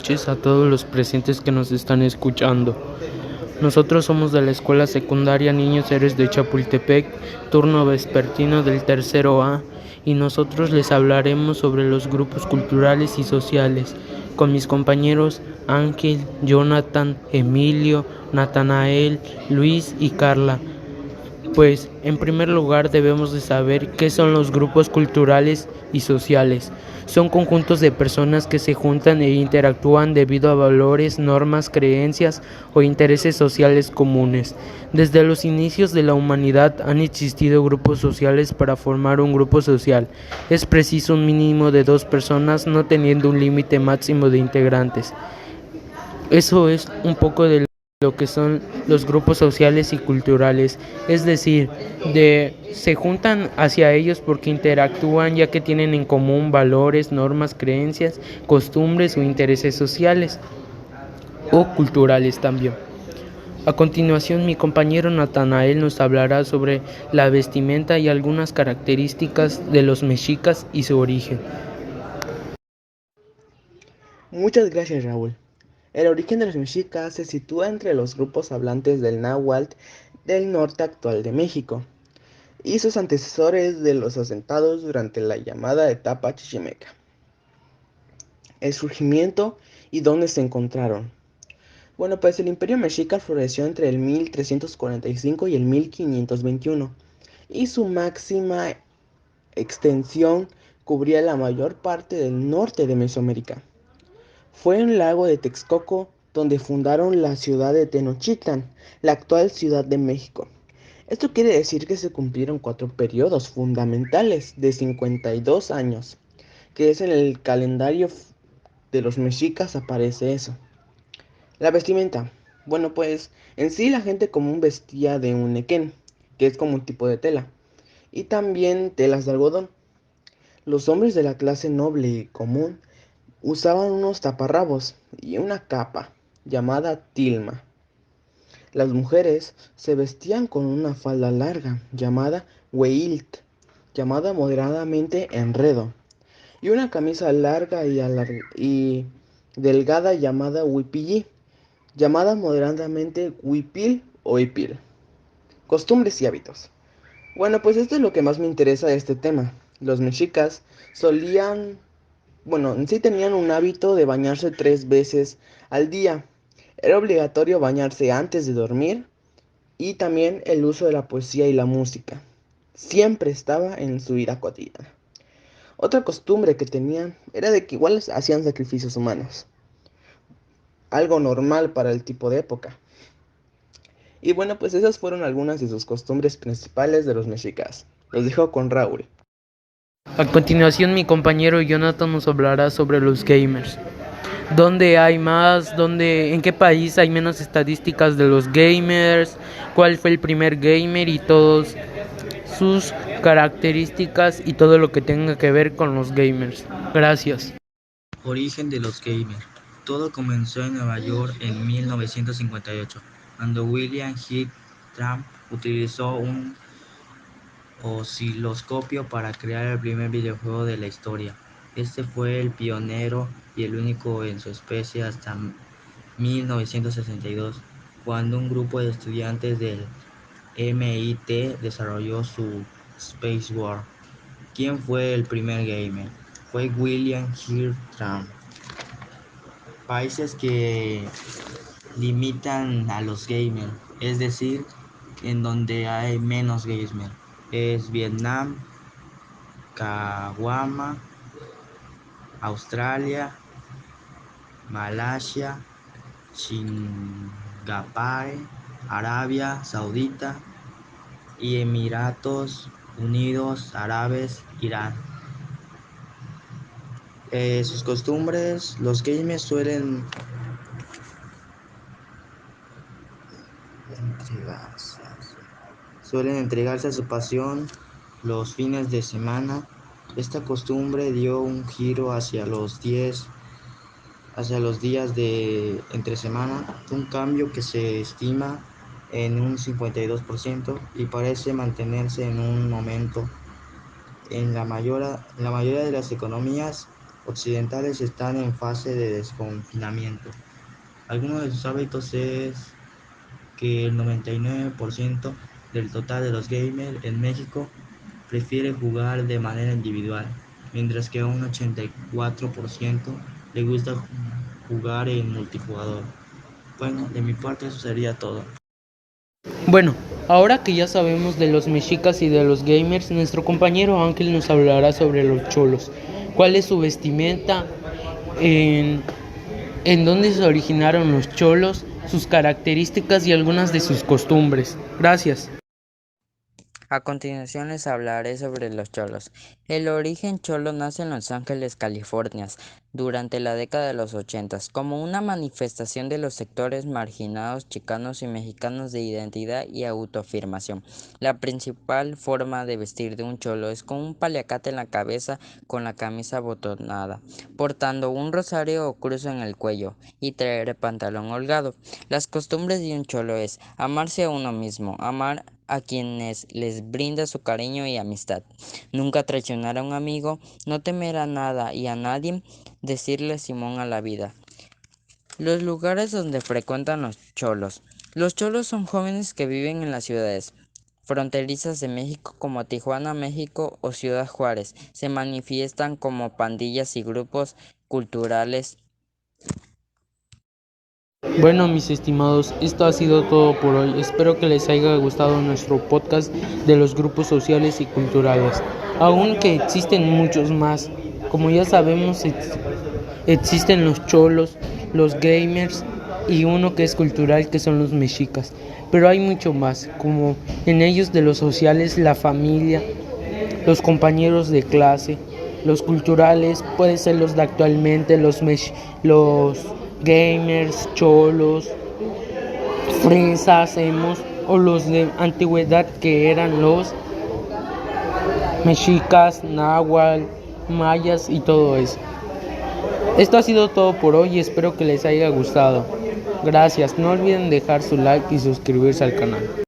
noches a todos los presentes que nos están escuchando. Nosotros somos de la Escuela Secundaria Niños Héroes de Chapultepec, turno vespertino del tercero A, y nosotros les hablaremos sobre los grupos culturales y sociales, con mis compañeros Ángel, Jonathan, Emilio, Natanael, Luis y Carla. Pues, en primer lugar, debemos de saber qué son los grupos culturales y sociales. Son conjuntos de personas que se juntan e interactúan debido a valores, normas, creencias o intereses sociales comunes. Desde los inicios de la humanidad han existido grupos sociales para formar un grupo social. Es preciso un mínimo de 2 personas, no teniendo un límite máximo de integrantes. Eso es un poco de lo que son los grupos sociales y culturales, es decir, se juntan hacia ellos porque interactúan ya que tienen en común valores, normas, creencias, costumbres o intereses sociales o culturales también. A continuación, mi compañero Natanael nos hablará sobre la vestimenta y algunas características de los mexicas y su origen. Muchas gracias, Raúl. El origen de los mexicas se sitúa entre los grupos hablantes del náhuatl del norte actual de México y sus antecesores de los asentados durante la llamada etapa chichimeca. El surgimiento y dónde se encontraron. Bueno, pues el imperio mexica floreció entre el 1345 y el 1521 y su máxima extensión cubría la mayor parte del norte de Mesoamérica. Fue en el lago de Texcoco donde fundaron la ciudad de Tenochtitlan, la actual Ciudad de México. Esto quiere decir que se cumplieron 4 periodos fundamentales de 52 años, que es en el calendario de los mexicas aparece eso. La vestimenta. Bueno, pues en sí la gente común vestía de un nequén, que es como un tipo de tela, y también telas de algodón. Los hombres de la clase noble y común usaban unos taparrabos y una capa llamada tilma. Las mujeres se vestían con una falda larga llamada hueilt, llamada moderadamente enredo, y una camisa larga y delgada llamada huipillí, llamada moderadamente huipil o hipil. Costumbres y hábitos. Bueno, pues esto es lo que más me interesa de este tema. Los mexicas solían en sí tenían un hábito de bañarse 3 veces al día. Era obligatorio bañarse antes de dormir y también el uso de la poesía y la música. Siempre estaba en su vida cotidiana. Otra costumbre que tenían era de que igual hacían sacrificios humanos. Algo normal para el tipo de época. Y bueno, pues esas fueron algunas de sus costumbres principales de los mexicas. Los dejo con Raúl. A continuación, mi compañero Jonathan nos hablará sobre los gamers. ¿Dónde hay más? ¿En qué país hay menos estadísticas de los gamers? ¿Cuál fue el primer gamer y todas sus características y todo lo que tenga que ver con los gamers? Gracias. Origen de los gamers. Todo comenzó en Nueva York en 1958, cuando William Heath Trump utilizó un osciloscopio para crear el primer videojuego de la historia. Este fue el pionero y el único en su especie hasta 1962, cuando un grupo de estudiantes del MIT desarrolló su Space War. ¿Quién fue el primer gamer? Fue William Heath Trump. Países que limitan a los gamers, es decir, en donde hay menos gamers, es Vietnam, Caguama, Australia, Malasia, Singapur, Arabia Saudita y Emiratos Unidos Árabes, Irán. Sus costumbres, los gamers suelen entregarse a su pasión los fines de semana. Esta costumbre dio un giro hacia los días de entre semana, un cambio que se estima en un 52% y parece mantenerse en un momento. En la mayoría de las economías, occidentales están en fase de desconfinamiento. Algunos de sus hábitos es que el 99% del total de los gamers en México prefiere jugar de manera individual, mientras que a un 84% le gusta jugar en multijugador. Bueno, de mi parte eso sería todo. Bueno, ahora que ya sabemos de los mexicas y de los gamers, nuestro compañero Ángel nos hablará sobre los cholos. ¿Cuál es su vestimenta? En, en dónde se originaron los cholos, sus características y algunas de sus costumbres. Gracias. A continuación les hablaré sobre los cholos. El origen cholo nace en Los Ángeles, California, durante la década de los 80, como una manifestación de los sectores marginados chicanos y mexicanos de identidad y autoafirmación. La principal forma de vestir de un cholo es con un paliacate en la cabeza, con la camisa abotonada, portando un rosario o cruz en el cuello y traer pantalón holgado. Las costumbres de un cholo es amarse a uno mismo, amar a quienes les brinda su cariño y amistad, nunca traicionar a un amigo, no temer a nada y a nadie, decirle Simón a la vida. Los lugares donde frecuentan los cholos. Los cholos son jóvenes que viven en las ciudades fronterizas de México como Tijuana, México o Ciudad Juárez. Se manifiestan como pandillas y grupos culturales. Bueno, mis estimados, esto ha sido todo por hoy. Espero que les haya gustado nuestro podcast de los grupos sociales y culturales. Aunque existen muchos más. Como ya sabemos, existen los cholos, los gamers y uno que es cultural, que son los mexicas. Pero hay mucho más, como en ellos de los sociales, la familia, los compañeros de clase, los culturales, pueden ser los de actualmente, los gamers, cholos, fresas, emos, o los de antigüedad que eran los mexicas, náhuatl, mayas y todo eso. Esto ha sido todo por hoy y espero que les haya gustado. Gracias, no olviden dejar su like y suscribirse al canal.